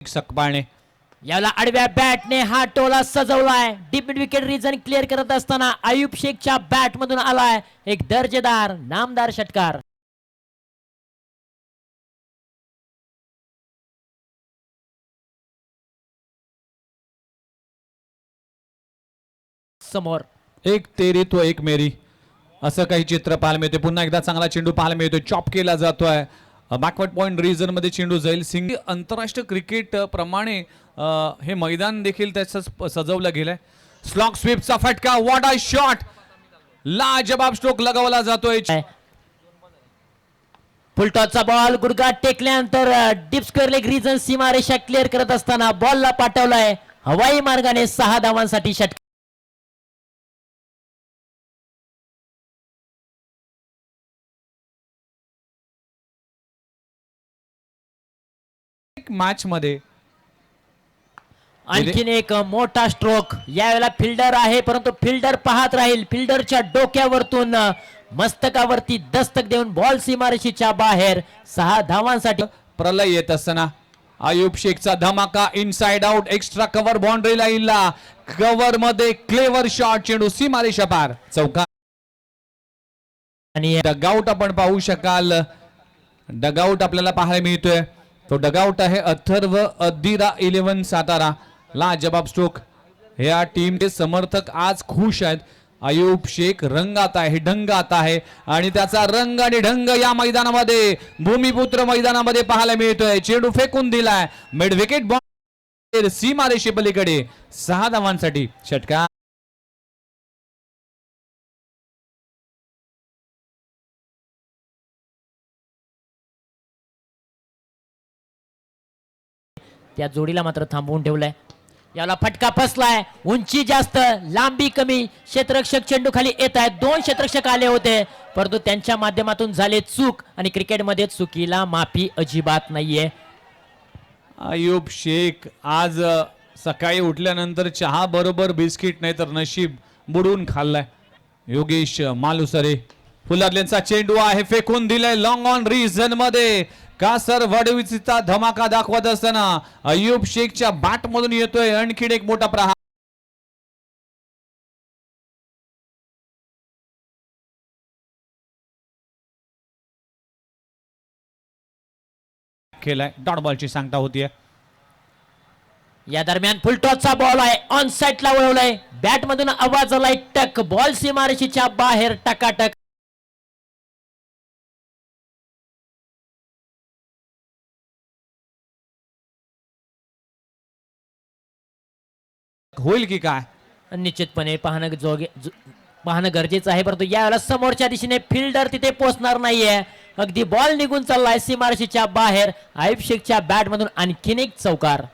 सकपाळणे याला आडव्या बॅटने हा टोला सजवलाय. Deep mid wicket region clear करत असताना आयुब शेखच्या बॅट मधून आलाय एक दर्जेदार नामदार षटकार. समोर एक तेरी तो एक मेरी असं काही चित्र पाहायला मिळते. पुन्हा एकदा चांगला चेंडू पाहायला मिळतोय. चॉप केला जातोय. बॅकवर्ड पॉइंट रीजन मध्ये चेंडू जाईल. सिंग आंतरराष्ट्रीय क्रिकेट प्रमाणे हे मैदान देखील त्याचं सजवलं गेलंय. स्लॉग स्वीपचा फटका. What a shot. लाजबाब स्ट्रोक लगावला जातोय. फुलटॉसचा बॉल गुडघा टेकल्यानंतर डीप स्क्वेअर लेग रीजन सीमारेषा क्लिअर करत असताना बॉलला पाठवलाय हवाई मार्गाने 6 धावांसाठी षटकार. मॅच मध्ये आणखीन एक मोठा स्ट्रोक. यावेळेला फिल्डर आहे परंतु फिल्डर पाहत राहील. फिल्डरच्या डोक्यावरतून मस्तकावरती दस्तक देऊन बॉल सीमारेषेच्या बाहेर 6 धावांसाठी. प्रलय येत असताना आयुब शेखचा धमाका. Inside out extra cover boundary लाईनला. कव्हर मध्ये क्लेवर शॉट. चेंडू सीमारेषा पार. चौका आणि डगआउट आपण पाहू शकाल. डगआउट आपल्याला पाहायला मिळतोय. तो डगआउट आहे अथर्व अदिरा 11 सातारा. लाजबाब स्ट्रोक. ह्या टीमचे समर्थक आज खुश आहेत. आयुब शेख रंगात आहे, ढंगात आहे आणि त्याचा रंग आणि ढंग या मैदानामध्ये भूमिपुत्र मैदानामध्ये पाहायला मिळतोय. चेंडू फेकून दिलाय. मिड विकेट बॉल सीमारेषे पलीकडे 6 धावांसाठी षटकार. त्या जोडीला मात्र थांबवून ठेवलाय. याला फटका फसलाय. उंची जास्त लांबी कमी. क्षेत्ररक्षक चेंडू खाली येत आहेत. 2 क्षेत्ररक्षक आले होते परंतु त्यांच्या माध्यमातून झाले चूक आणि क्रिकेटमध्ये चुकीला माफी अजिबात नाहीये. आयुब शेख आज सकाळी उठल्यानंतर चहा बरोबर बिस्किट नाही तर नशीब बुडून खाल्लाय. योगेश मालुसरे फुलारलेंचा चेंडू आहे. फेकून दिलाय लॉंग ऑन रीजन मध्ये. कासर वडवीचा धमाका दाखवत असताना आयुब शेखच्या बॅट मधून येतोय आणखीन एक मोठा प्रहार. केलाय. डॉट बॉलची सांगता होतीये. या दरम्यान फुलटॉसचा बॉल आहे. ऑन साइडला वळवलाय. बॅट मधून आवाज आलाय टक. बॉल सीमारेषेच्या बाहेर टकाटक. होईल की काय. निश्चितपणे पाहणं गरजेचं आहे परंतु यावेळेला समोरच्या दिशेने फिल्डर तिथे पोहोचणार नाहीये. अगदी बॉल निघून चाललाय सीमारेषेच्या बाहेर. आयुब शेखच्या बॅट मधून आणखीन एक चौकार.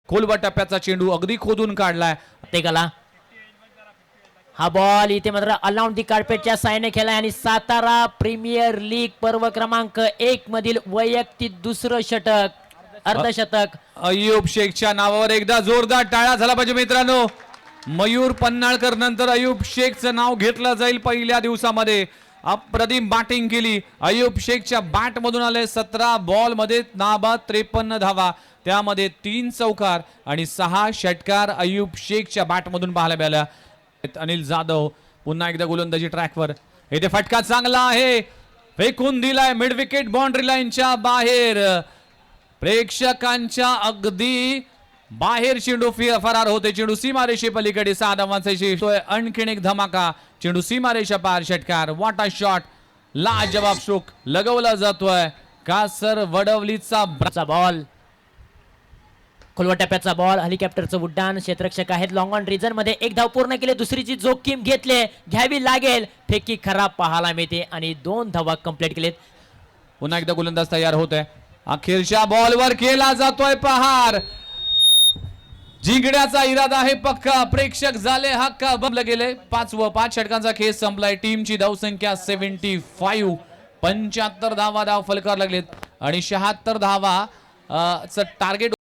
खोलवा टप्प्याचा चेंडू अगदी खोदून काढलाय. ते गला. हा बॉल इथे मात्र अलाउंड दी कार्पेटच्या साहाय्याने खेळलाय आणि सातारा प्रीमियर लीग पर्व क्रमांक 1 मधील वैयक्तिक दुसरं षटक. अर्धशतक. आयुब शेखच्या नावावर एकदा जोरदार टाळ्या झाला पाहिजे मित्रांनो. मयूर पन्हाळकर नंतर आयुब शेखचं नाव घेतलं जाईल. पहिल्या दिवसामध्ये अप्रतिम बॅटिंग केली. आयुब शेखच्या बॅट मधून आले. 17 बॉल मध्ये नाबाद 53 धावा. त्यामध्ये 3 चौकार आणि 6 षटकार आयुब शेखच्या बॅट मधून पाहायला मिळाल्या. अनिल जाधव पुन्हा एकदा गोलंदाजी ट्रॅकवर. इथे फटका चांगला आहे. फेकून दिलाय मिड विकेट बाउंड्री लाईनच्या बाहेर. प्रेक्षकांच्या अगदी बाहेर चेंडू फरार होते. चेंडू सीमारेषे पलीकडे 6 धावांचा आणखीन एक धमाका. चेंडू सीमारेषा पार षटकार. What a shot. लाजबाब स्ट्रोक लगवला जातोय. कासर वडवलीचा बॉल. खोलवा टप्प्याचा बॉल. हेलिकॉप्टरचं उड्डाण. क्षेत्ररक्षक आहेत लॉंग ऑन रीजन मध्ये. 1 धाव पूर्ण केले. दुसरीची जोखीम घ्यावी लागेल. फेकी खराब पाहायला मिळते आणि 2 धावा कंप्लीट केलेत. पुन्हा एकदा गोलंदाज तयार होत आहे. अखेरच्या बॉलवर केला जातोय प्रहार. जिंकण्याचा इरादा आहे पक्का. प्रेक्षक झाले हक्का बबले गेले. 5 षटकांचा खेळ संपलाय. टीमची धावसंख्या 75. 75 धावा फलकार लागलेत आणि 76 धावा टार्गेट